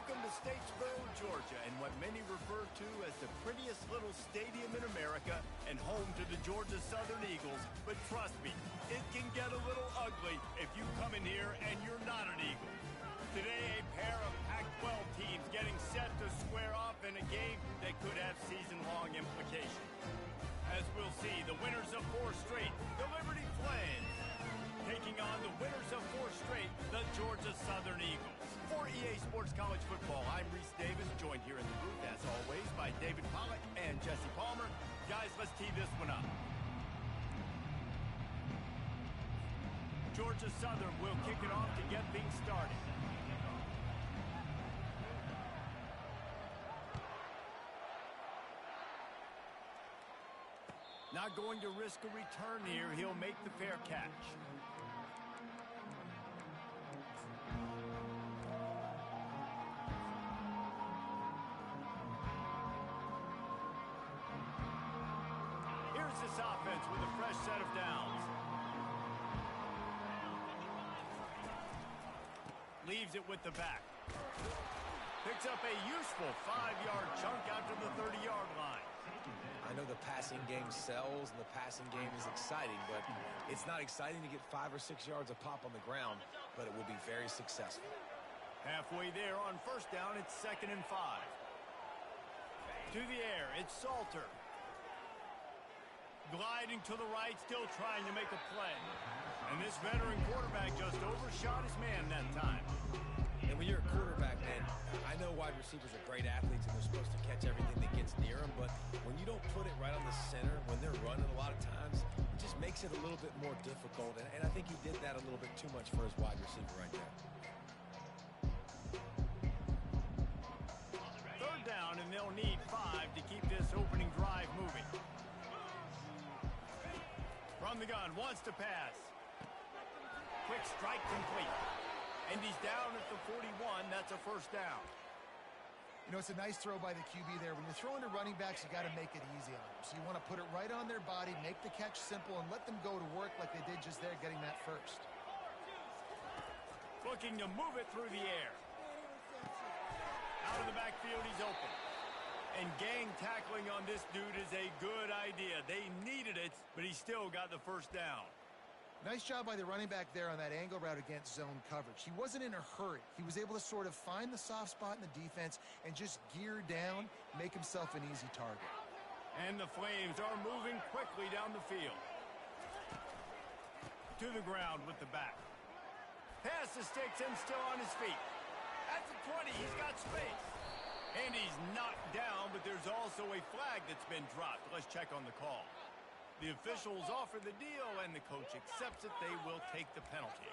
Welcome to Statesboro, Georgia, and what many refer to as the prettiest little stadium in America and home to the Georgia Southern Eagles. But trust me, it can get a little ugly if you come in here and you're not an Eagle. Today, a pair of Pac-12 teams getting set to square off in a game that could have season-long implications. As we'll see, the winners of 4 straight, the Liberty Flames, taking on the winners of 4 straight, the Georgia Southern Eagles. For EA Sports College Football, I'm Reese Davis, joined here in the booth, as always, by David Pollack and Jesse Palmer. Guys, let's tee this one up. Georgia Southern will kick it off to get things started. Not going to risk a return here. He'll make the fair catch. Here's this offense with a fresh set of downs. Leaves it with the back. Picks up a useful 5-yard chunk out to the 30-yard line. I know the passing game sells and the passing game is exciting, but it's not exciting to get 5 or 6 yards a pop on the ground, but it will be very successful. Halfway there on first down, it's 2nd and 5. To the air, it's Salter. Gliding to the right, still trying to make a play. And this veteran quarterback just overshot his man that time. And when you're a quarterback, man, I know wide receivers are great athletes and they're supposed to catch everything that gets near them, but when you don't put it right on the center, when they're running a lot of times, it just makes it a little bit more difficult. And I think he did that a little bit too much for his wide receiver right there. 3rd down, and they'll need 5 to keep this opening drive moving. From the gun, wants to pass. Quick strike complete. And he's down at the 41. That's a first down. You know, it's a nice throw by the QB there. When you're throwing to running backs, you got to make it easy on them. So you want to put it right on their body, make the catch simple, and let them go to work like they did just there, getting that first. Looking to move it through the air. Out of the backfield, he's open. And gang tackling on this dude is a good idea. They needed it, but he still got the first down. Nice job by the running back there on that angle route against zone coverage. He wasn't in a hurry. He was able to sort of find the soft spot in the defense and just gear down, make himself an easy target. And the Flames are moving quickly down the field. To the ground with the back. Pass the sticks and still on his feet. At the 20, he's got space. And he's knocked down, but there's also a flag that's been dropped. Let's check on the call. The officials offer the deal, and the coach accepts it. They will take the penalty.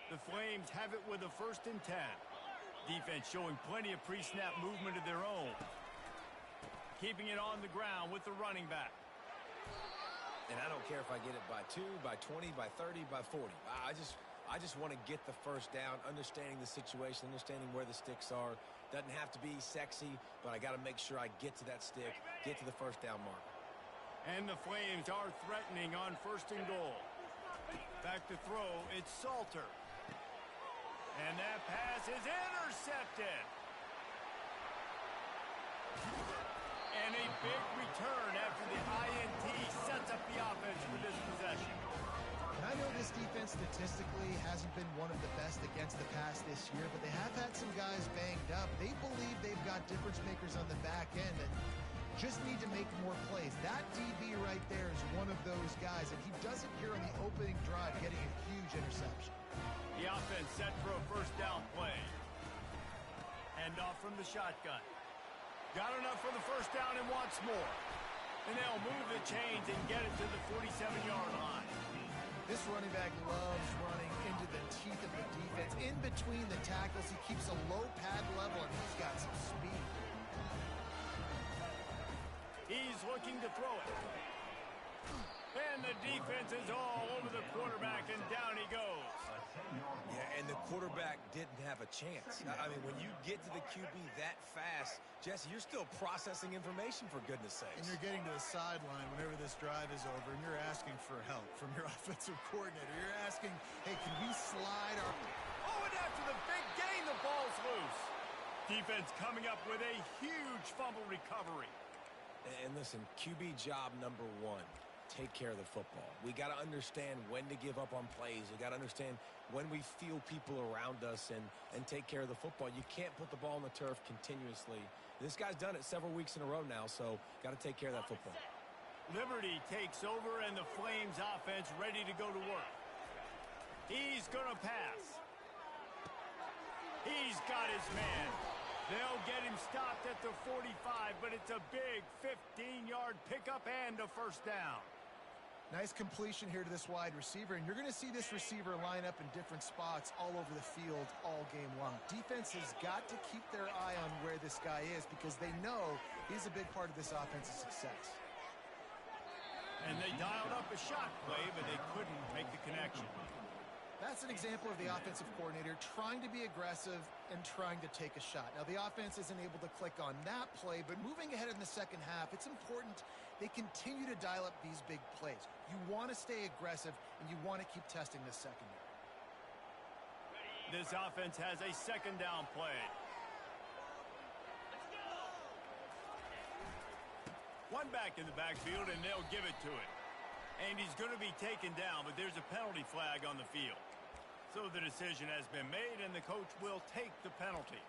The Flames have it with a 1st and 10. Defense showing plenty of pre-snap movement of their own. Keeping it on the ground with the running back. And I don't care if I get it by 2, by 20, by 30, by 40. I just want to get the first down, understanding the situation, understanding where the sticks are. Doesn't have to be sexy, but I got to make sure I get to that stick, get to the first down mark. And the Flames are threatening on 1st and goal. Back to throw, it's Salter. And that pass is intercepted. And a big return after the INT sets up the offense for this possession. And I know this defense statistically hasn't been one of the best against the pass this year, but they have had some guys banged up. They believe they've got difference makers on the back end and just need to make more plays. That DB right there is one of those guys, and he does it here on the opening drive, getting a huge interception. The offense set for a 1st down play. Hand off from the shotgun. Got enough for the 1st down and wants more. And they'll move the chains and get it to the 47-yard line. This running back loves running into the teeth of the defense. In between the tackles, he keeps a low pad level, and he's got some speed. He's looking to throw it. And the defense is all over the quarterback, and down he goes. Yeah, and the quarterback didn't have a chance. I mean, when you get to the QB that fast, Jesse, you're still processing information, for goodness sakes. And you're getting to the sideline whenever this drive is over, and you're asking for help from your offensive coordinator. You're asking, hey, can we slide our... Oh, and after the big gain, the ball's loose. Defense coming up with a huge fumble recovery. And listen, QB job number one, take care of the football. We got to understand when to give up on plays. We got to understand when we feel people around us and take care of the football. You can't put the ball on the turf continuously. This guy's done it several weeks in a row now, so got to take care of that football. Liberty takes over, and the Flames offense ready to go to work. He's going to pass. He's got his man. They'll get him stopped at the 45, but it's a big 15-yard pickup and a first down. Nice completion here to this wide receiver, and you're going to see this receiver line up in different spots all over the field all game long. Defense has got to keep their eye on where this guy is because they know he's a big part of this offense's success. And they dialed up a shot play, but they couldn't make the connection. That's an example of the offensive coordinator trying to be aggressive and trying to take a shot. Now, the offense isn't able to click on that play, but moving ahead in the second half, it's important they continue to dial up these big plays. You want to stay aggressive, and you want to keep testing the secondary. This offense has a second down play. One back in the backfield, and they'll give it to it. And he's going to be taken down, but there's a penalty flag on the field. So the decision has been made, and the coach will take the penalty.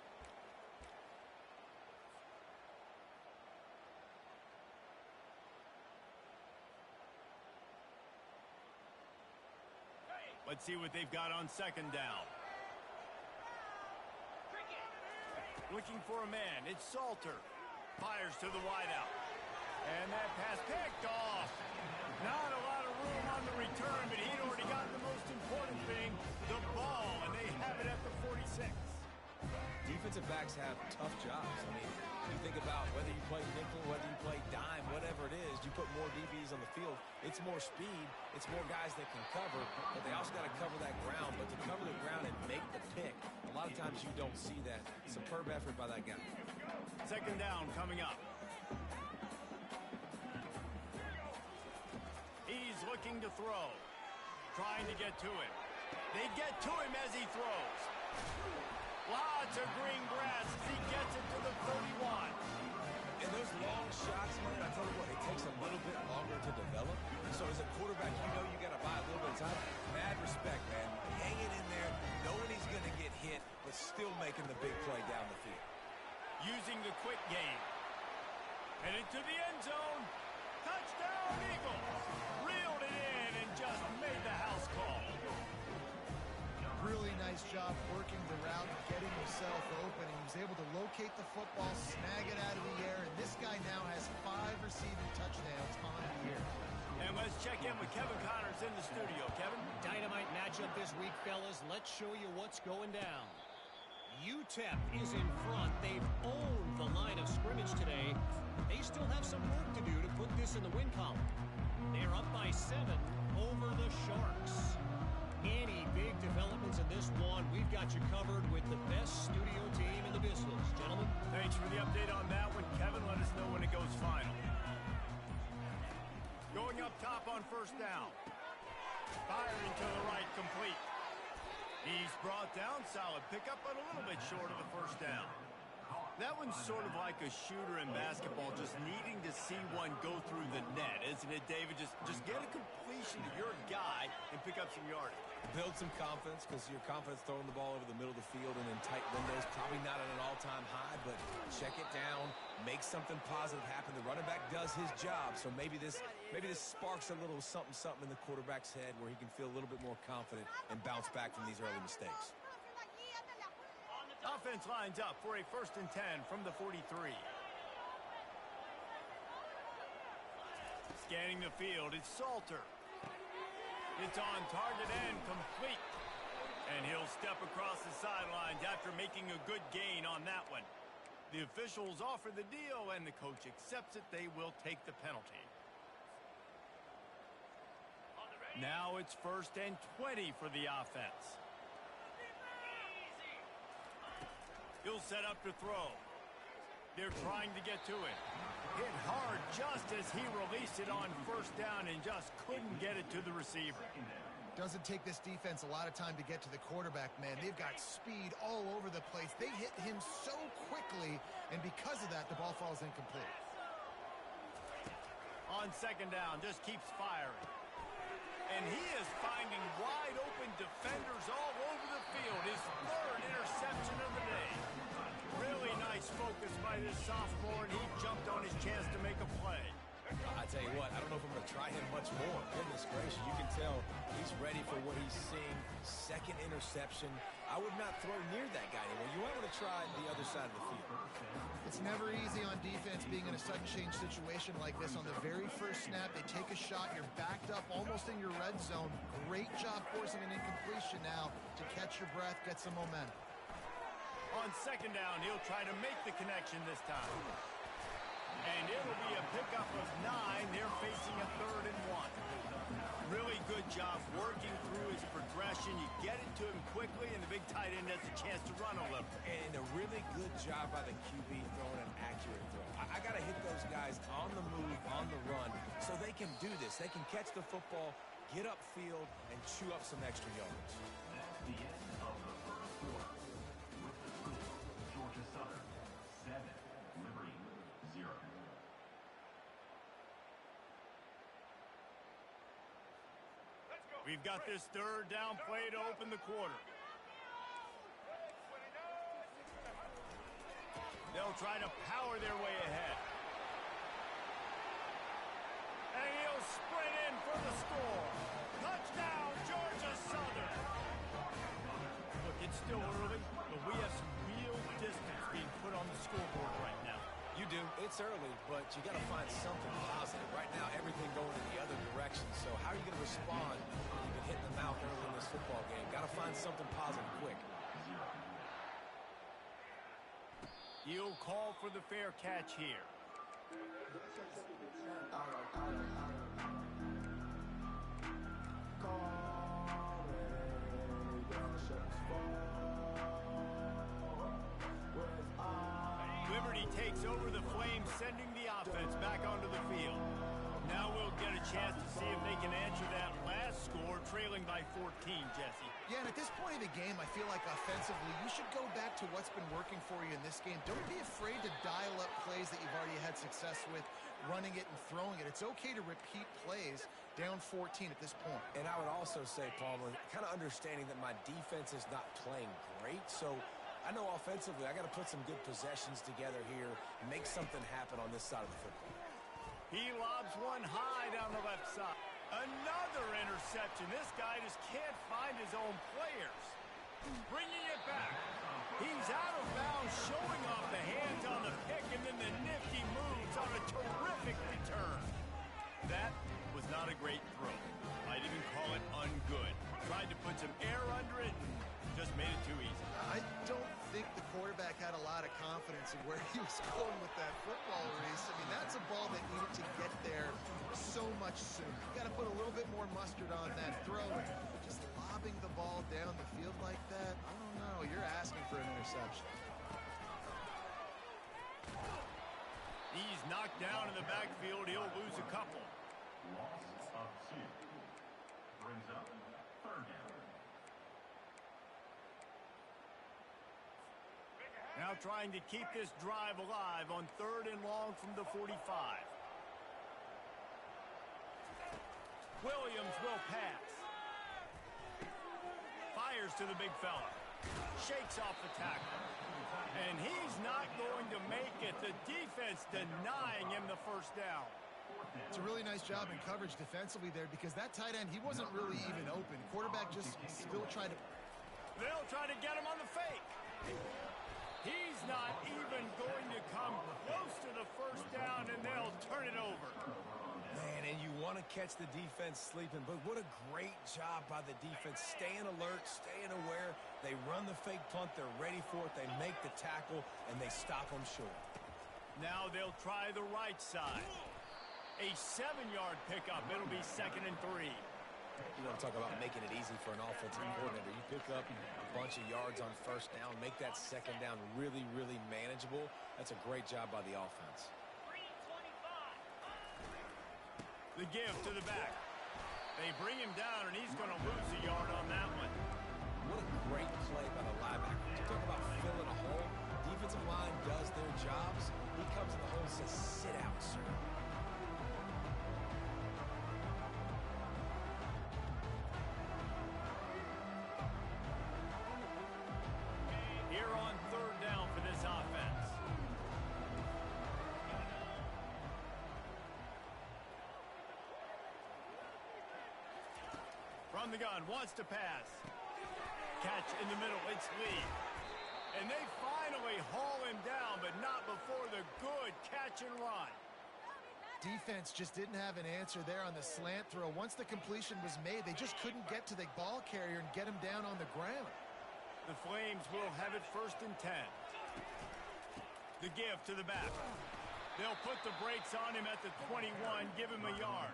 Let's see what they've got on second down. Looking for a man. It's Salter. Fires to the wideout. And that pass picked off. Not a lot of room on the return, but he'd already gotten the most important thing, the ball, and they have it at the 46. Defensive backs have tough jobs. I mean, you think about whether you play nickel, whether you play dime, whatever it is, you put more DBs on the field. It's more speed. It's more guys that can cover, but they also got to cover that ground. But to cover the ground and make the pick, a lot of times you don't see that. Superb effort by that guy. Second down coming up. He's looking to throw. Trying to get to him. They get to him as he throws. Lots of green grass as he gets it to the 31. And those long shots, man, I tell you what, it takes a little bit longer to develop. So as a quarterback, you know you got to buy a little bit of time. Mad respect, man. Hanging in there, knowing he's going to get hit, but still making the big play down the field. Using the quick game. Headed to the end zone. Touchdown, Eagles. Reeled it in and just made the house call. Really nice job working the route and getting himself open. He was able to locate the football, snag it out of the air, and this guy now has 5 receiving touchdowns on the year. And let's check in with Kevin Connors in the studio. Kevin? Dynamite matchup this week, fellas. Let's show you what's going down. UTEP is in front. They've owned the line of scrimmage today. They still have some work to do to put this in the win column. They're up by 7 over the Sharks. Any big developments in this one, we've got you covered with the best studio team in the business. Gentlemen. Thanks for the update on that one. Kevin, let us know when it goes final. Going up top on first down. Firing to the right, complete. He's brought down, solid pickup, but a little bit short of the first down. That one's sort of like a shooter in basketball, just needing to see one go through the net, isn't it, David? Just get a completion to your guy and pick up some yardage. Build some confidence, because your confidence throwing the ball over the middle of the field and in tight windows, probably not at an all-time high, but check it down, make something positive happen. The running back does his job, so maybe this sparks a little something in the quarterback's head where he can feel a little bit more confident and bounce back from these early mistakes. Offense lines up for a 1st and 10 from the 43. Scanning the field, it's Salter. It's on target and complete. And he'll step across the sidelines after making a good gain on that one. The officials offer the deal, and the coach accepts it. They will take the penalty. Now it's 1st and 20 for the offense. He'll set up to throw. They're trying to get to it. Hit hard just as he released it on first down and just couldn't get it to the receiver. Doesn't take this defense a lot of time to get to the quarterback, man. They've got speed all over the place. They hit him so quickly, and because of that, the ball falls incomplete. On second down, just keeps firing. And he is finding wide open defenders all over the field. His third interception of the day. Really nice focus by this sophomore, and he jumped on his chance to make a play. I tell you what, I don't know if I'm going to try him much more. Goodness gracious, you can tell he's ready for what he's seeing. Second interception. I would not throw near that guy anymore. You might want to try the other side of the field. It's never easy on defense being in a sudden change situation like this. On the very first snap, they take a shot. You're backed up almost in your red zone. Great job forcing an incompletion now to catch your breath, get some momentum. On second down, he'll try to make the connection this time. And it'll be a pickup of 9. They're facing a 3rd and 1. Really good job working through his progression. You get it to him quickly, and the big tight end has a chance to run a little. And a really good job by the QB throwing an accurate throw. I got to hit those guys on the move, on the run, so they can do this. They can catch the football, get upfield, and chew up some extra yards. The end of the first quarter. With the score, Georgia Southern 7, Liberty 0. We've got this third down play to open the quarter. They'll try to power their way ahead. And he'll sprint in for the score. Touchdown, Georgia Southern. Look, it's still early, but we have some real distance being put on the scoreboard right now. You do. It's early, but you got to find something positive. Right now, everything going in the other direction. So how are you going to respond when you've been hitting the mouth early in this football game? Got to find something positive quick. He'll call for the fair catch here. Liberty takes over the Flames, sending the offense back onto the field. Now we'll get a chance to see if they can answer that last score, trailing by 14, Jesse. Yeah, and at this point of the game, I feel like offensively, you should go back to what's been working for you in this game. Don't be afraid to dial up plays that you've already had success with, running it and throwing it. It's okay to repeat plays down 14 at this point. And I would also say, Palmer, kind of understanding that my defense is not playing great, so I know offensively I got to put some good possessions together here and make something happen on this side of the football. He lobs one high down the left side. Another interception. This guy just can't find his own players. Bringing it back. He's out of bounds, showing off the hands on the pick, and then the nifty moves on a terrific return. That was not a great throw. I'd even call it ungood. Tried to put some air under it and just made it too easy. I don't think the quarterback had a lot of confidence in where he was going with that football, Reese. I mean, that's a ball that needed to get there so much sooner. You got to put a little bit more mustard on that throw. Just lobbing the ball down the field like that, I don't know. You're asking for an interception. He's knocked down in the backfield. He'll lose a couple. Loss of 2. Brings up 3rd down. Now trying to keep this drive alive on 3rd and long from the 45. Williams will pass. Fires to the big fella. Shakes off the tackle. And he's not going to make it. The defense denying him the first down. It's a really nice job in coverage defensively there because that tight end, he wasn't really even open. Quarterback just still tried to... They'll try to get him on the fake. He's not even going to come close to the first down, and they'll turn it over. Man, and you want to catch the defense sleeping, but what a great job by the defense. Staying alert, staying aware. They run the fake punt. They're ready for it. They make the tackle, and they stop them short. Now they'll try the right side. A 7-yard pickup. It'll be 2nd and 3. You want to talk about making it easy for an offensive coordinator. You pick up a bunch of yards on first down, make that second down really, really manageable. That's a great job by the offense. The give to the back. They bring him down, and he's going to lose a yard on that one. What a great play by the linebacker. You talk about filling a hole. Defensive line does their jobs. He comes in the hole and says, sit out, sir. Here on third down for this offense. From the gun, wants to pass. Catch in the middle, it's Lee. And they finally haul him down, but not before the good catch and run. Defense just didn't have an answer there on the slant throw. Once the completion was made, they just couldn't get to the ball carrier and get him down on the ground. The Flames will have it 1st and 10. The give to the back. They'll put the brakes on him at the 21, give him a yard.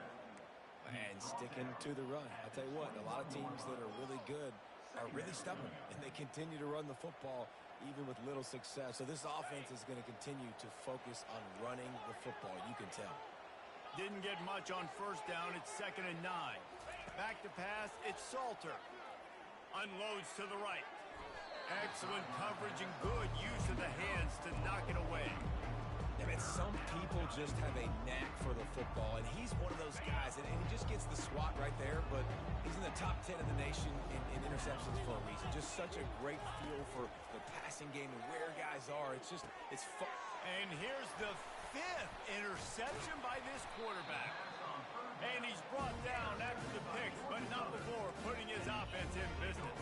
And sticking to the run. I'll tell you what, a lot of teams that are really good are really stubborn, and they continue to run the football even with little success. So this offense is going to continue to focus on running the football, you can tell. Didn't get much on first down, it's 2nd and 9. Back to pass, it's Salter. Unloads to the right. Excellent coverage and good use of the hands to knock it away. Yeah, man, some people just have a knack for the football, and he's one of those guys, and he just gets the swat right there, but he's in the top 10 of the nation in interceptions for a reason. Just such a great feel for the passing game and where guys are. It's fun. And here's the 5th interception by this quarterback. And he's brought down after the picks, but not before putting his offense in business.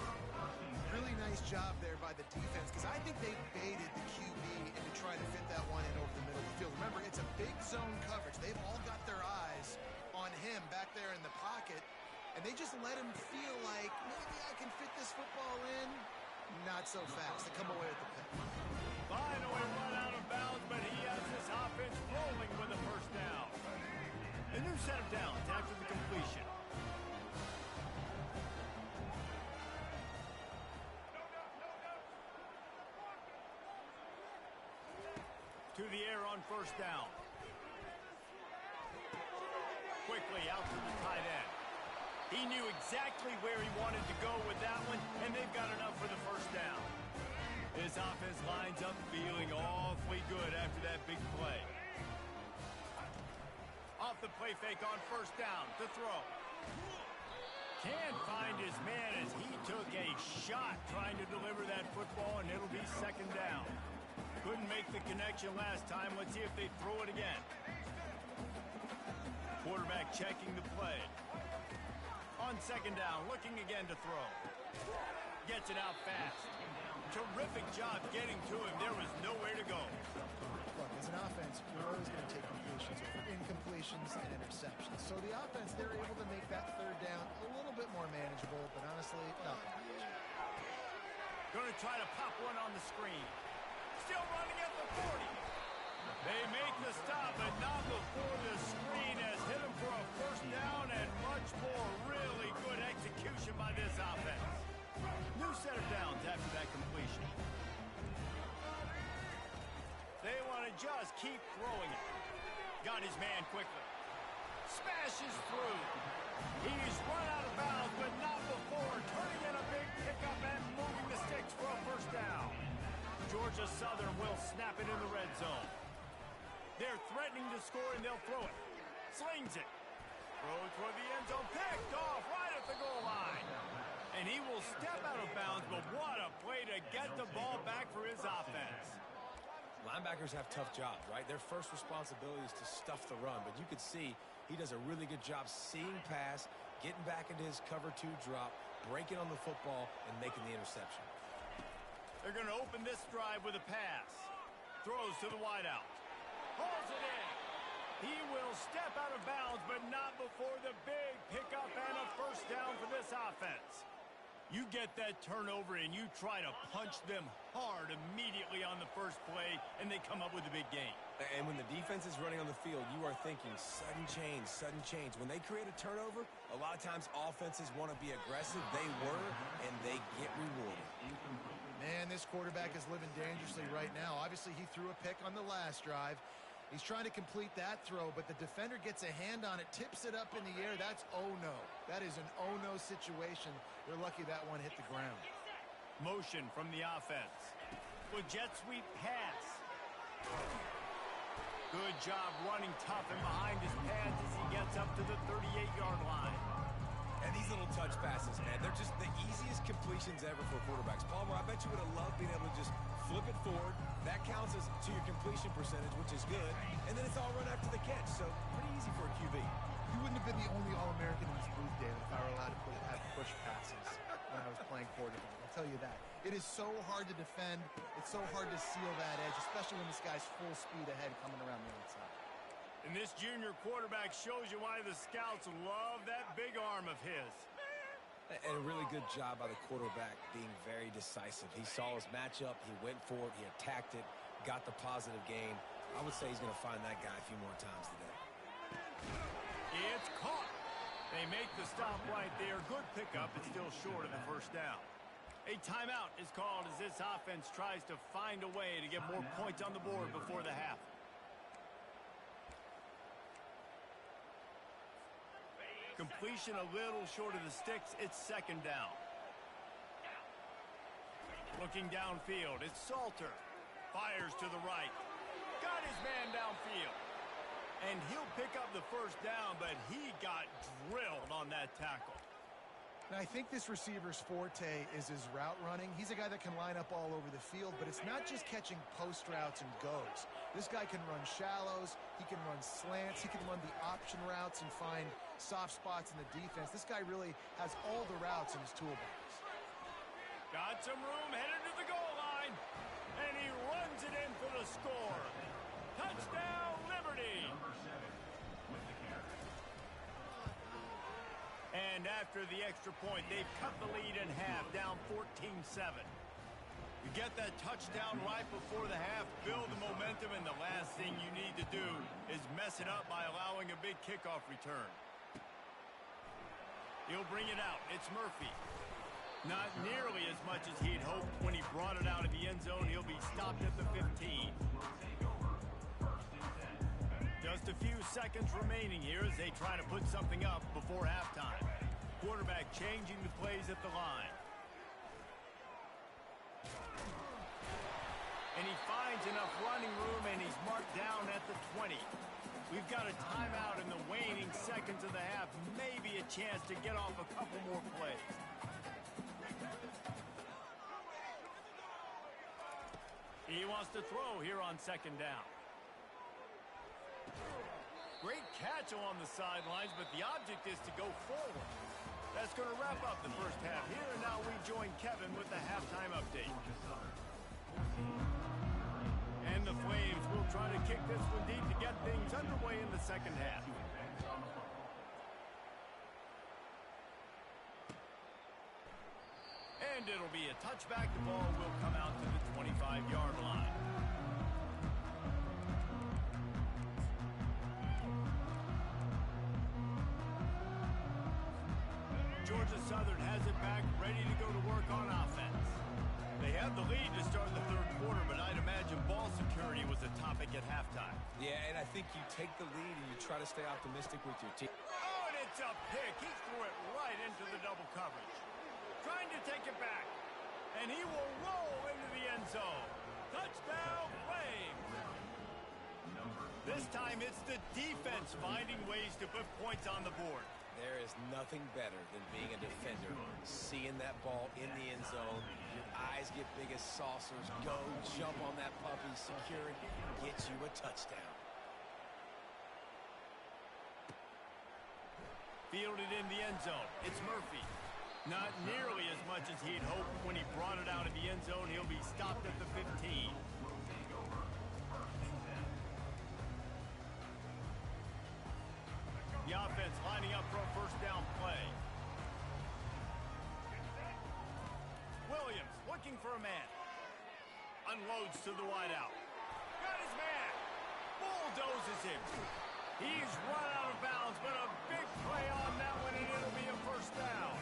Really nice job there by the defense, because I think they baited the QB into trying to fit that one in over the middle of the field. Remember, it's a big zone coverage. They've all got their eyes on him back there in the pocket, and they just let him feel like, maybe I can fit this football in. Not so fast. They come away with the pick. Finally run out of bounds, but he has this offense rolling with a 1st down. A new set of downs after the completion. To the air on 1st down. Quickly out to the tight end. He knew exactly where he wanted to go with that one, and they've got enough for the 1st down. This offense lines up feeling awfully good after that big play. Off the play fake on 1st down to throw. Can't find his man as he took a shot trying to deliver that football, and it'll be 2nd down. Couldn't make the connection last time. Let's see if they throw it again. Quarterback checking the play. On 2nd down, looking again to throw. Gets it out fast. Terrific job getting to him. There was nowhere to go. Look, as an offense, you're always going to take completions over incompletions and interceptions. So the offense, they're able to make that 3rd down a little bit more manageable, but honestly, nothing. Going to try to pop one on the screen. Still running at the 40. They make the stop, but not before the screen has hit him for a 1st down, and much more really good execution by this offense. New set of downs after that completion. They want to just keep throwing it. Got his man quickly. Smashes through. He's run out of bounds, but not before turning in a big pickup and moving the sticks for a 1st down. Georgia Southern will snap it in the red zone. They're threatening to score, and they'll throw it. Slings it. Throws toward the end zone. Picked off right at the goal line. And he will step out of bounds, but what a play to get the ball back for his offense. Linebackers have tough jobs, right? Their first responsibility is to stuff the run, but you could see he does a really good job seeing pass, getting back into his cover 2 drop, breaking on the football, and making the interception. They're going to open this drive with a pass. Throws to the wideout. Hauls it in. He will step out of bounds, but not before the big pickup and a 1st down for this offense. You get that turnover and you try to punch them hard immediately on the first play, and they come up with a big gain. And when the defense is running on the field, you are thinking sudden change, sudden change. When they create a turnover, a lot of times offenses want to be aggressive. They were, and they get rewarded. Man, this quarterback is living dangerously right now. Obviously, he threw a pick on the last drive. He's trying to complete that throw, but the defender gets a hand on it, tips it up in the air. That's oh-no. That is an oh-no situation. They're lucky that one hit the ground. Motion from the offense. With jet sweep pass. Good job running tough and behind his pads as he gets up to the 38-yard line. And these little touch passes, man, they're just the easiest completions ever for quarterbacks. Palmer, I bet you would have loved being able to just flip it forward. That counts as to your completion percentage, which is good. And then it's all run after the catch, so pretty easy for a QB. You wouldn't have been the only All-American in this booth, David, if I were allowed to have push passes when I was playing quarterback. I'll tell you that. It is so hard to defend. It's so hard to seal that edge, especially when this guy's full speed ahead coming around the outside. And this junior quarterback shows you why the scouts love that big arm of his. And a really good job by the quarterback being very decisive. He saw his matchup, he went for it, he attacked it, got the positive gain. I would say he's going to find that guy a few more times today. It's caught. They make the stop right there. Good pickup. It's still short of the first down. A timeout is called as this offense tries to find a way to get more points on the board before the half. Completion a little short of the sticks. It's second down. Looking downfield, it's Salter. Fires to the right. Got his man downfield. And he'll pick up the first down, but he got drilled on that tackle. Now, I think this receiver's forte is his route running. He's a guy that can line up all over the field, but it's not just catching post routes and goes. This guy can run shallows, he can run slants, he can run the option routes and find soft spots in the defense. This guy really has all the routes in his toolbox. Got some room, headed to the goal line, and he runs it in for the score. Touchdown, Liberty! Number 7 with the carry. And after the extra point, they've cut the lead in half, down 14-7. You get that touchdown right before the half, build the momentum, and the last thing you need to do is mess it up by allowing a big kickoff return. He'll bring it out. It's Murphy. Not nearly as much as he'd hoped when he brought it out of the end zone. He'll be stopped at the 15. Just a few seconds remaining here as they try to put something up before halftime. Quarterback changing the plays at the line. And he finds enough running room, and he's marked down at the 20. We've got a timeout in the waning seconds of the half. Maybe a chance to get off a couple more plays. He wants to throw here on second down. Great catch along the sidelines, but the object is to go forward. That's going to wrap up the first half here, and now we join Kevin with the halftime update. And the Flames will try to kick this one deep to get things underway in the second half. And it'll be a touchback. The ball will come out to the 25-yard line. Georgia Southern has it back, ready to go to work on offense. They had the lead to start the third quarter, but I'd imagine ball security was a topic at halftime. Yeah, and I think you take the lead and you try to stay optimistic with your team. Oh, and it's a pick. He threw it right into the double coverage. Trying to take it back. And he will roll into the end zone. Touchdown, Flames. This time it's the defense finding ways to put points on the board. There is nothing better than being a defender, seeing that ball in the end zone. Your eyes get big as saucers. Go, jump on that puppy, secure it, get you a touchdown. Fielded in the end zone. It's Murphy. Not nearly as much as he'd hoped when he brought it out of the end zone. He'll be stopped at the 15. The offense lining up for a first down play. Williams looking for a man. Unloads to the wideout. Got his man. bulldozes him. He's run out of bounds, but a big play on that one, and it'll be a first down.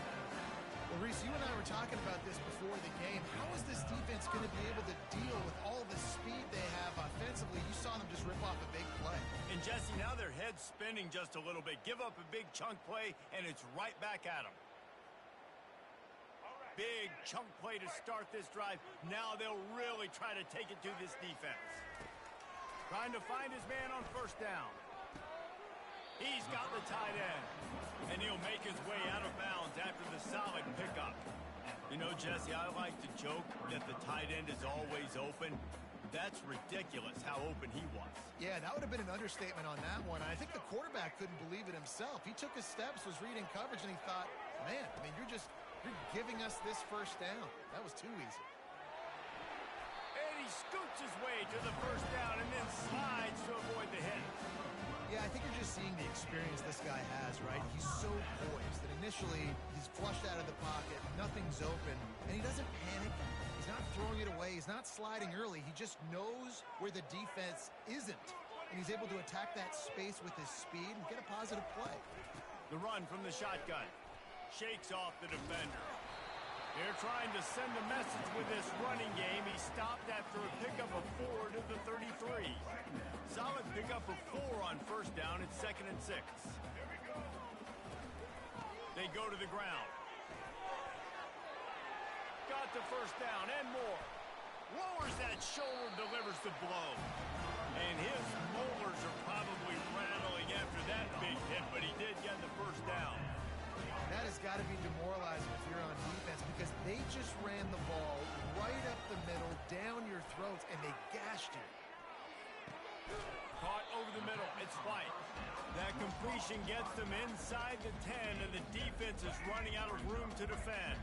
Well, Reese, you and I were talking about this before the game. How is this defense going to be able to deal with all the speed they have offensively? You saw them just rip off a big play. And, Jesse, now their head's spinning just a little bit. Give up a big chunk play, and it's right back at them. Big chunk play to start this drive. Now they'll really try to take it to this defense. Trying to find his man on first down. He's got the tight end. And he'll make his way out of bounds after the solid pickup. You know, Jesse, I like to joke that the tight end is always open. That's ridiculous how open he was. Yeah, that would have been an understatement on that one. I think the quarterback couldn't believe it himself. He took his steps, was reading coverage, and he thought, man, I mean, you're giving us this first down. That was too easy. And he scoots his way to the first down and then slides to avoid the hit. Yeah, I think you're just seeing the experience this guy has, right? He's so poised that initially he's flushed out of the pocket, nothing's open, and he doesn't panic. He's not throwing it away. He's not sliding early. He just knows where the defense isn't, and he's able to attack that space with his speed and get a positive play. The run from the shotgun. Shakes off the defender. They're trying to send a message with this running game. He stopped after a pickup of 4 to the 33. Solid pickup of 4 on first down. It's 2nd and 6. They go to the ground. Got the first down and more. Lowers that shoulder, delivers the blow. And his molars are probably rattling after that big hit, but he did get the first down. That has got to be demoralizing if you're on defense because they just ran the ball right up the middle, down your throats, and they gashed you. Caught over the middle. It's White. That completion gets them inside the 10, and the defense is running out of room to defend.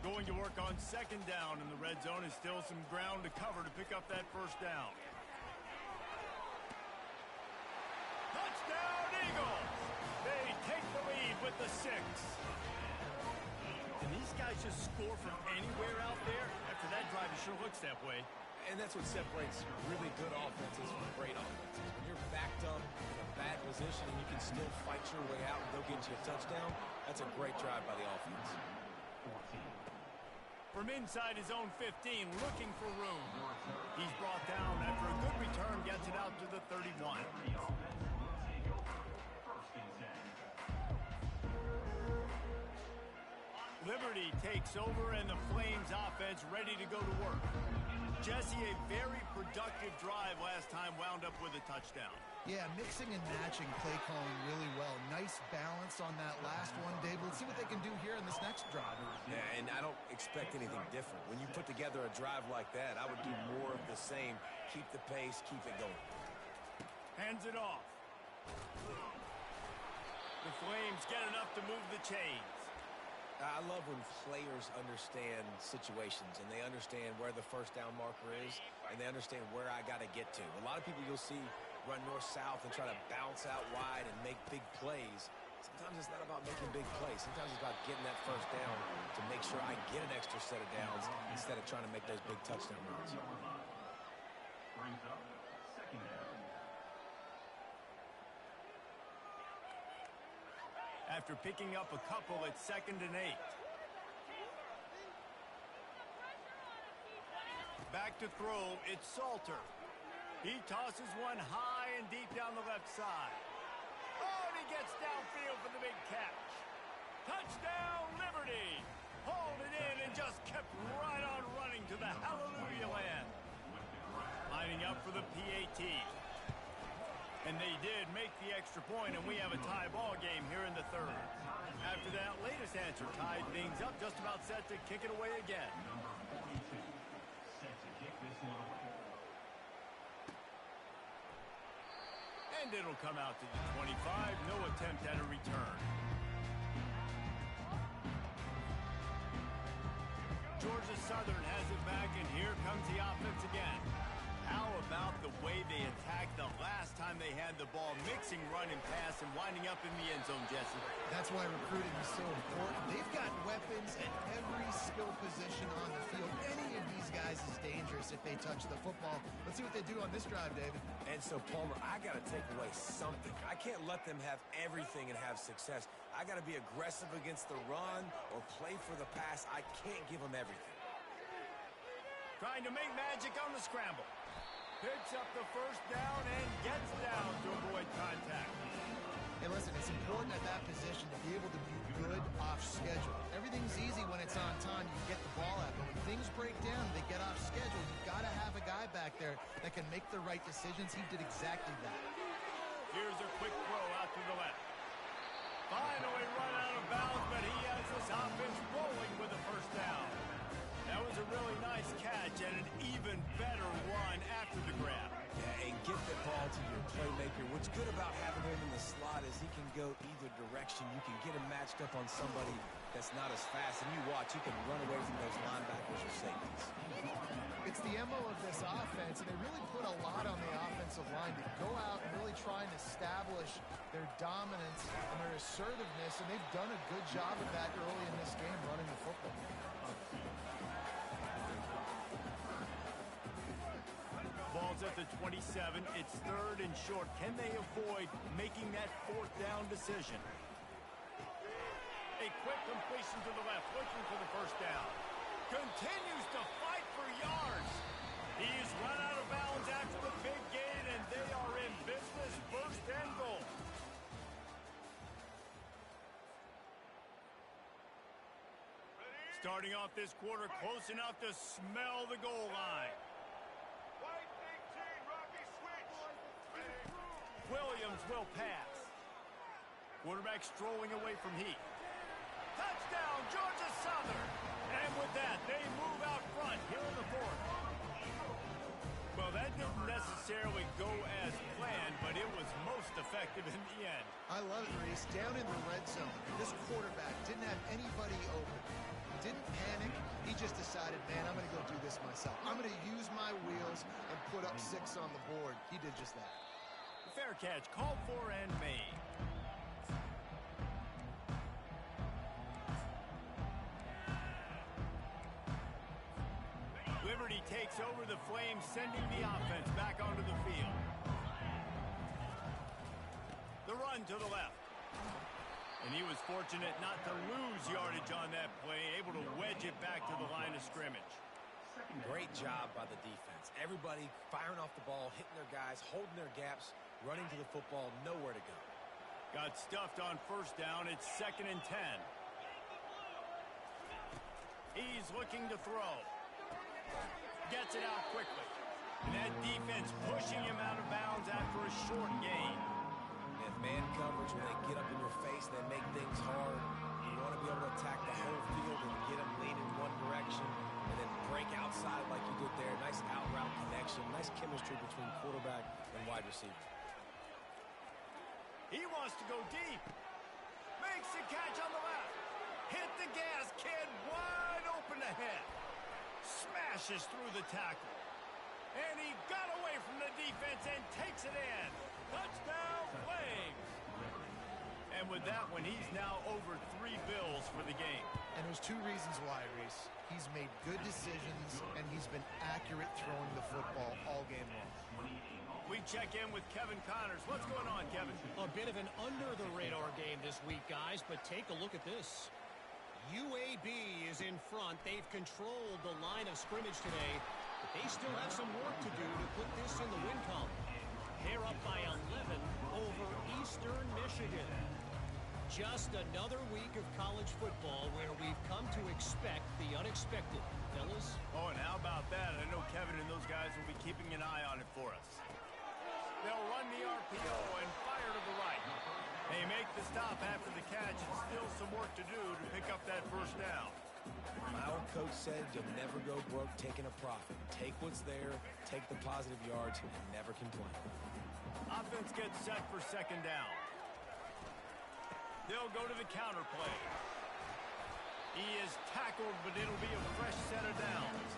Going to work on second down, and the red zone is still some ground to cover to pick up that first down. Touchdown, Eagles! They take the lead with the 6. And these guys just score from anywhere out there? After that drive, it sure looks that way. And that's what separates really good offenses from great offenses. When you're backed up in a bad position and you can still fight your way out and go get you a touchdown, that's a great drive by the offense. From inside his own 15, looking for room. He's brought down after a good return, gets it out to the 31. Liberty takes over, and the Flames offense ready to go to work. Jesse, a very productive drive last time, wound up with a touchdown. Yeah, mixing and matching play calling really well. Nice balance on that last one, Dave. Let's see what they can do here in this next drive. Yeah, and I don't expect anything different. When you put together a drive like that, I would do more of the same. Keep the pace, keep it going. Hands it off. The Flames get enough to move the chains. I love when players understand situations and they understand where the first down marker is and they understand where I got to get to. A lot of people you'll see run north-south and try to bounce out wide and make big plays. Sometimes it's not about making big plays. Sometimes it's about getting that first down to make sure I get an extra set of downs instead of trying to make those big touchdown runs. Brings up second down. After picking up a couple at 2nd and 8. Back to throw, it's Salter. He tosses one high and deep down the left side. Oh, and he gets downfield for the big catch. Touchdown, Liberty! Hauled it in and just kept right on running to the hallelujah land. Lining up for the PAT. And they did make the extra point, and we have a tie ball game here in the 3rd. After that latest answer tied things up, just about set to kick it away again. Number 42, set to kick this one away. And it'll come out to the 25. No attempt at a return. Georgia Southern has it back, and here comes the offense again. How about the way they attacked the last time they had the ball, mixing run and pass and winding up in the end zone, Jesse? That's why recruiting is so important. They've got weapons at every skill position on the field. Any of these guys guys is dangerous if they touch the football. Let's see what they do on this drive, David. And so, Palmer, I got to take away something. I can't let them have everything and have success. I got to be aggressive against the run or play for the pass. I can't give them everything. Trying to make magic on the scramble. Picks up the first down and gets down to avoid contact. Hey, listen, it's important at that position to be able to be good off schedule. Everything's easy when it's on time. You get the ball out. But when things break down, they get off schedule. You've got to have a guy back there that can make the right decisions. He did exactly that. Here's a quick throw out to the left. Finally run out of bounds, but he has this offense rolling with a first down. That was a really nice catch and an even better run after the grab. Yeah, and get the ball to your playmaker. What's good about having him in the slot is he can go either direction. You can get him matched up on somebody that's not as fast, and you watch, he can run away from those linebackers or safeties. It's the MO of this offense, and they really put a lot on the offensive line to go out and really try and establish their dominance and their assertiveness, and they've done a good job of that early in this game running the football. Ball's at the 27. It's third and short. Can they avoid making that fourth down decision? A quick completion to the left, looking for the first down. Continues to fight for yards. He's run out of bounds after the big gain, and they are in business, first and goal. Starting off this quarter close enough to smell the goal line. Williams will pass. Quarterback strolling away from Heath. Touchdown, Georgia Southern. And with that, they move out front here in the fourth. Well, that didn't necessarily go as planned, but it was most effective in the end. I love it, Reese. Down in the red zone, this quarterback didn't have anybody open. Didn't panic. He just decided, man, I'm going to go do this myself. I'm going to use my wheels and put up 6 on the board. He did just that. Fair catch, called for and made. Liberty takes over the Flames, sending the offense back onto the field. The run to the left. And he was fortunate not to lose yardage on that play, able to wedge it back to the line of scrimmage. Great job by the defense. Everybody firing off the ball, hitting their guys, holding their gaps, running to the football, nowhere to go. Got stuffed on first down. It's 2nd and 10. He's looking to throw. Gets it out quickly. And that defense pushing him out of bounds after a short gain. And man coverage, when they get up in your face, they make things hard. You want to be able to attack the whole field and get them leaning one direction and then break outside like you did there. Nice out route connection. Nice chemistry between quarterback and wide receiver. He wants to go deep. Makes the catch on the left. Hit the gas, kid. Wide open ahead. Smashes through the tackle. And he got away from the defense and takes it in. Touchdown, Flames. And with that one, he's now over 3 bills for the game. And there's 2 reasons why, Reese. He's made good decisions, and he's been accurate throwing the football all game long. We check in with Kevin Connors. What's going on, Kevin? A bit of an under-the-radar game this week, guys, but take a look at this. UAB is in front. They've controlled the line of scrimmage today, but they still have some work to do to put this in the win column. They're up by 11 over Eastern Michigan. Just another week of college football where we've come to expect the unexpected. Fellas? Oh, and how about that? I know Kevin and those guys will be keeping an eye on it for us. They'll run the RPO and fire to the right. They make the stop after the catch, and still some work to do to pick up that first down. My old coach said you'll never go broke taking a profit. Take what's there, take the positive yards, and never complain. Offense gets set for 2nd down. They'll go to the counter play. He is tackled, but it'll be a fresh set of downs.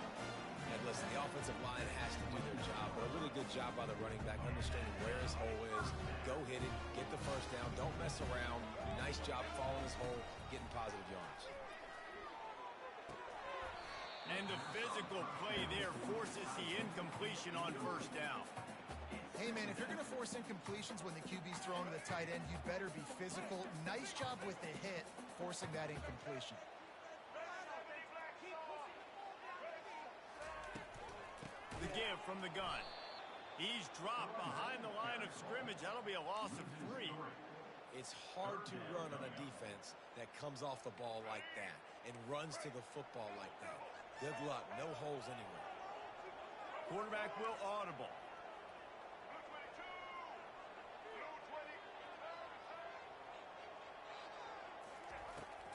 And listen, the offensive line has to do their job, but a really good job by the running back, understanding where his hole is. Go hit it, get the first down, don't mess around. Nice job following his hole, getting positive yards. And And the physical play there forces the incompletion on first down. Hey, man, if you're going to force incompletions when the QB's throwing to the tight end, you better be physical. Nice job with the hit, forcing that incompletion. The give from the gun. He's dropped behind the line of scrimmage. That'll be a loss of 3. It's hard to run on a defense that comes off the ball like that and runs to the football like that. Good luck. No holes anywhere. Quarterback will audible.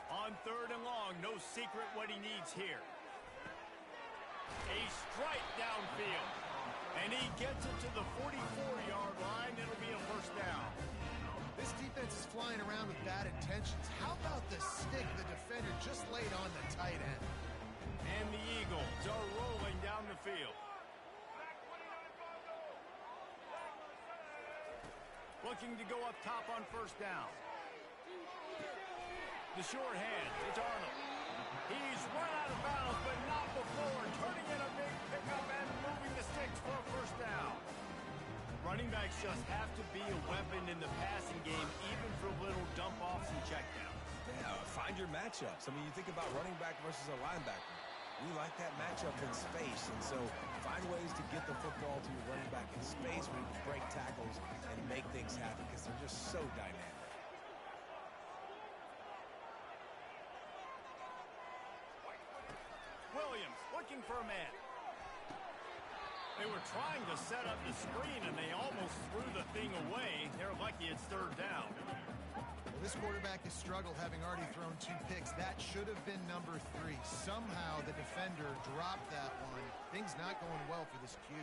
On 3rd and long, no secret what he needs here. A strike downfield. And he gets it to the 44-yard line. It'll be a first down. This defense is flying around with bad intentions. How about the stick the defender just laid on the tight end? And the Eagles are rolling down the field. Looking to go up top on first down. The short hand, it's Arnold. He's run out of bounds, but not before. Turning in a big pickup and moving the sticks for a first down. Running backs just have to be a weapon in the passing game, even for little dump-offs and checkdowns. Yeah, find your matchups. I mean, you think about running back versus a linebacker. We like that matchup in space, and so find ways to get the football to your running back in space where you can break tackles and make things happen because they're just so dynamic. Williams looking for a man. They were trying to set up the screen, and they almost threw the thing away. They're lucky it's 3rd down. Well, this quarterback has struggled, having already thrown 2 picks. That should have been number 3. Somehow the defender dropped that one. Things not going well for this Q.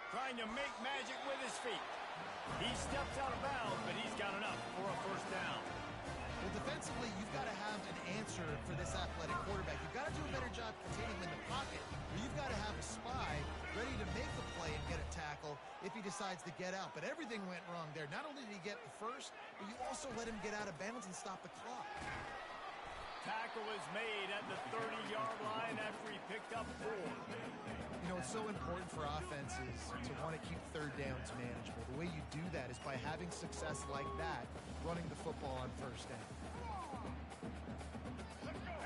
Trying to make magic with his feet. He steps out of bounds, but he's got enough for a first down. Well, defensively, you've got to have an answer for this athletic quarterback. You've got to do a better job containing him in the pocket, or you've got to have a spy ready to make the play and get a tackle if he decides to get out. But everything went wrong there. Not only did he get the first, but you also let him get out of bounds and stop the clock. Tackle is made at the 30-yard line after he picked up 4. You know, it's so important for offenses to want to keep 3rd downs manageable. The way you do that is by having success like that, running the football on first down.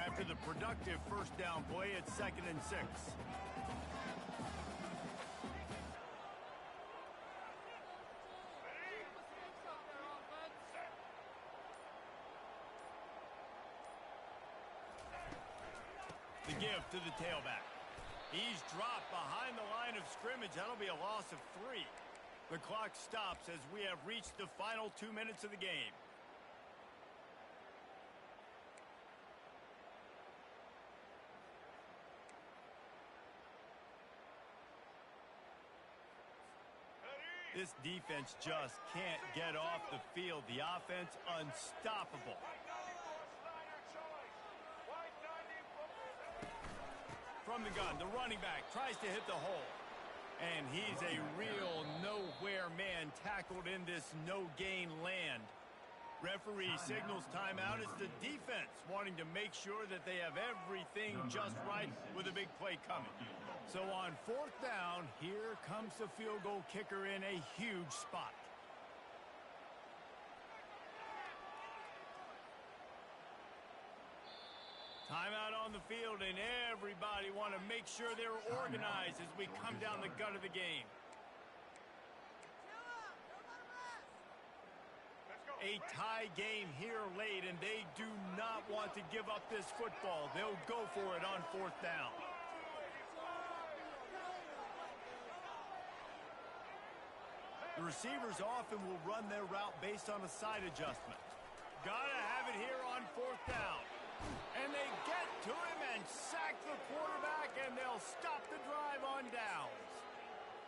After the productive first down play, it's 2nd and 6. The give to the tailback. He's dropped behind the line of scrimmage. That'll be a loss of 3. The clock stops as we have reached the final 2 minutes of the game. This defense just can't get off the field. The offense unstoppable. From the gun, the running back tries to hit the hole. And he's a real nowhere man tackled in this no-gain land. Referee signals timeout. It's the defense wanting to make sure that they have everything just right with a big play coming. So on 4th down, here comes the field goal kicker in a huge spot. Timeout on the field, and everybody want to make sure they're organized as we come down the gut of the game. A tie game here late, and they do not want to give up this football. They'll go for it on 4th down. The receivers often will run their route based on a side adjustment. Gotta have it here on 4th down. And they get to him and sack the quarterback, and they'll stop the drive on downs.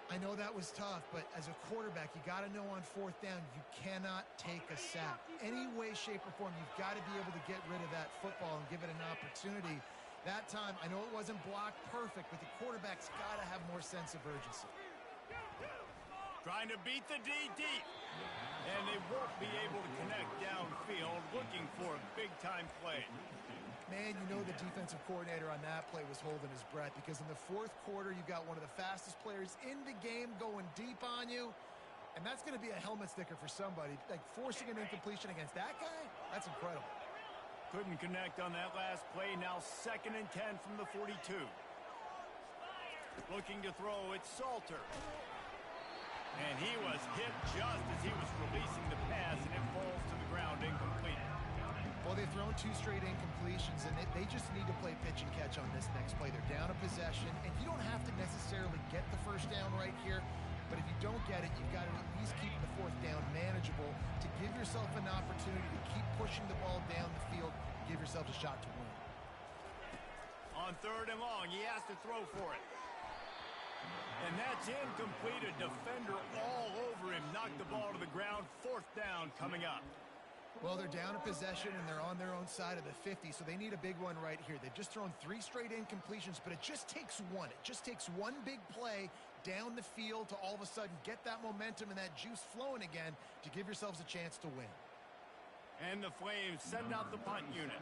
I know that was tough, but as a quarterback, you got to know on 4th down, you cannot take a sack. Any way, shape, or form, you've got to be able to get rid of that football and give it an opportunity. That time, I know it wasn't blocked perfect, but the quarterback's got to have more sense of urgency. Trying to beat the D deep. And they won't be able to connect downfield, looking for a big-time play. Man, you know the defensive coordinator on that play was holding his breath, because in the fourth quarter, you've got one of the fastest players in the game going deep on you, and that's going to be a helmet sticker for somebody. Like, forcing an incompletion against that guy, that's incredible. Couldn't connect on that last play. Now 2nd and 10 from the 42. Looking to throw, it's Salter. And he was hit just as he was releasing the pass, and it falls to the ground incomplete. Well, they've thrown 2 straight incompletions, and they just need to play pitch and catch on this next play. They're down a possession, and you don't have to necessarily get the first down right here, but if you don't get it, you've got to at least keep the 4th down manageable to give yourself an opportunity to keep pushing the ball down the field and give yourself a shot to win. On 3rd and long, he has to throw for it. And that's incomplete. A defender all over him. Knocked the ball to the ground. 4th down coming up. Well, they're down a possession, and they're on their own side of the 50, so they need a big one right here. They've just thrown 3 straight incompletions, but it just takes one. It just takes one big play down the field to all of a sudden get that momentum and that juice flowing again to give yourselves a chance to win. And the Flames send out the punt unit.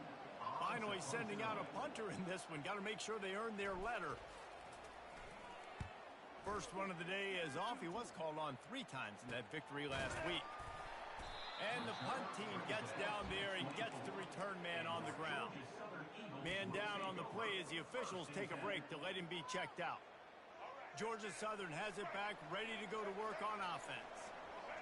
Finally sending out a punter in this one. Got to make sure they earn their letter. First one of the day is off. He was called on 3 times in that victory last week. And the punt team gets down there and gets the return man on the ground. Man down on the play as the officials take a break to let him be checked out. Georgia Southern has it back, ready to go to work on offense.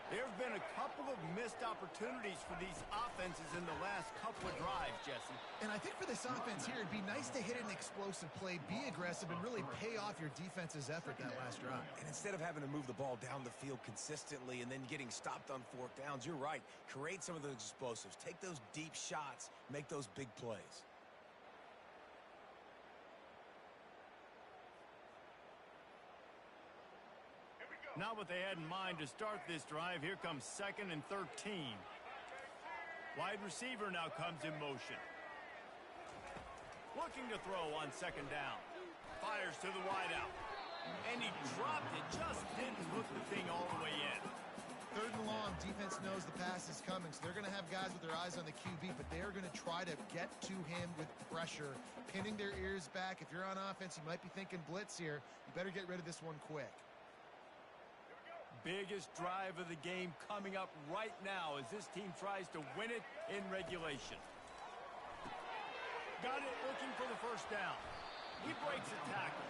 There have been a couple of missed opportunities for these offenses in the last couple of drives, Jesse. And I think for this offense here, it'd be nice to hit an explosive play, be aggressive, and really pay off your defense's effort that last drive. And instead of having to move the ball down the field consistently and then getting stopped on 4th downs, you're right. Create some of those explosives. Take those deep shots. Make those big plays. Not what they had in mind to start this drive. Here comes 2nd and 13. Wide receiver now comes in motion. Looking to throw on 2nd down. Fires to the wideout. And he dropped it. Just didn't hook the thing all the way in. 3rd and long, defense knows the pass is coming, so they're going to have guys with their eyes on the QB, but they're going to try to get to him with pressure, pinning their ears back. If you're on offense, you might be thinking blitz here. You better get rid of this one quick. Biggest drive of the game coming up right now as this team tries to win it in regulation. Got it, looking for the 1st down. He breaks a tackle.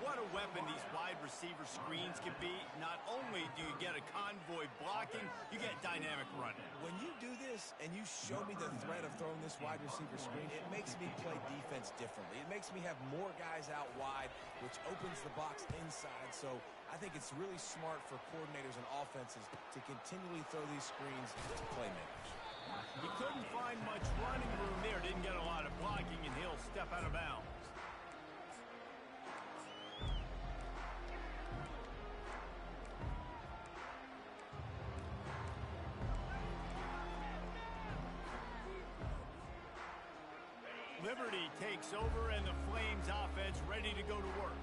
What a weapon these wide receiver screens can be. Not only do you get a convoy blocking, you get dynamic running. When you do this and you show me the threat of throwing this wide receiver screen, it makes me play defense differently. It makes me have more guys out wide, which opens the box inside. So I think it's really smart for coordinators and offenses to continually throw these screens to playmakers. He couldn't find much running room there. Didn't get a lot of blocking, and he'll step out of bounds. Liberty takes over, and the Flames offense ready to go to work.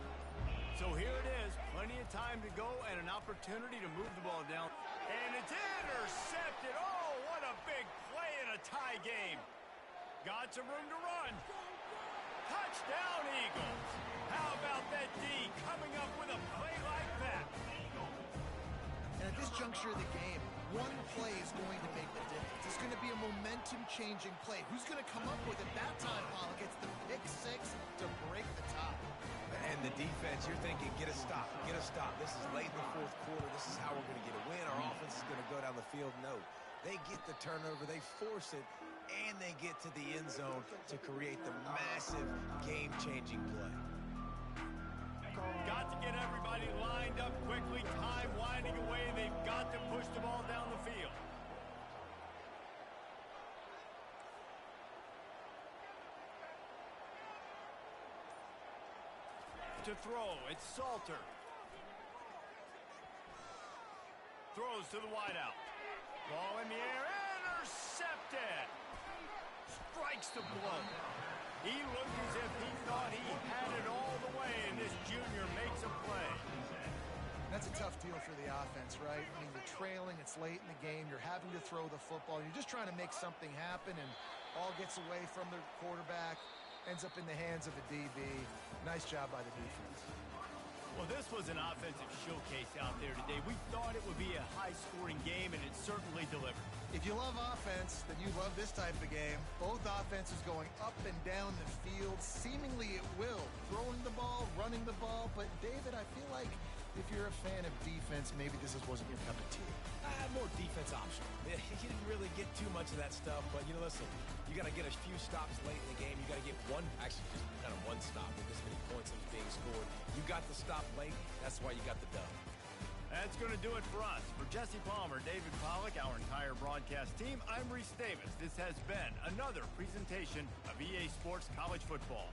So here it is, plenty of time to go and an opportunity to move the ball down. And it's intercepted. Oh, what a big play in a tie game. Got some room to run. Touchdown, Eagles. How about that D coming up with a play like that? And at this juncture of the game, one play is going to make the difference. It's going to be a momentum-changing play. Who's going to come up with it that time, Pollock? It's the pick 6 to break the top. And the defense, you're thinking, get a stop, get a stop. This is late in the 4th quarter. This is how we're going to get a win. Our offense is going to go down the field. No, they get the turnover, they force it, and they get to the end zone to create the massive game-changing play. Got to get everybody lined up quickly. Time winding away. They've got to push the ball down the field. To throw, it's Salter. Throws to the wideout. Ball in the air, intercepted. Strikes the blow. He looked as if he thought he had it all the way, and this junior makes a play. That's a tough deal for the offense, right? I mean, you're trailing, it's late in the game, you're having to throw the football, you're just trying to make something happen, and Ball gets away from the quarterback, ends up in the hands of a DB. Nice job by the defense. Well, this was an offensive showcase out there today. We thought it would be a high-scoring game, and it certainly delivered. If you love offense, then you love this type of game. Both offenses going up and down the field, seemingly at will. Throwing the ball, running the ball. But, David, I feel like if you're a fan of defense, maybe this wasn't your cup of tea. More defense optional. You didn't really get too much of that stuff, but, listen, you got to get a few stops late in the game. You got to get just kind of one stop with this many points that was being scored. You got the stop late. That's why you got the dub. That's going to do it for us. For Jesse Palmer, David Pollack, our entire broadcast team, I'm Reese Davis. This has been another presentation of EA Sports College Football.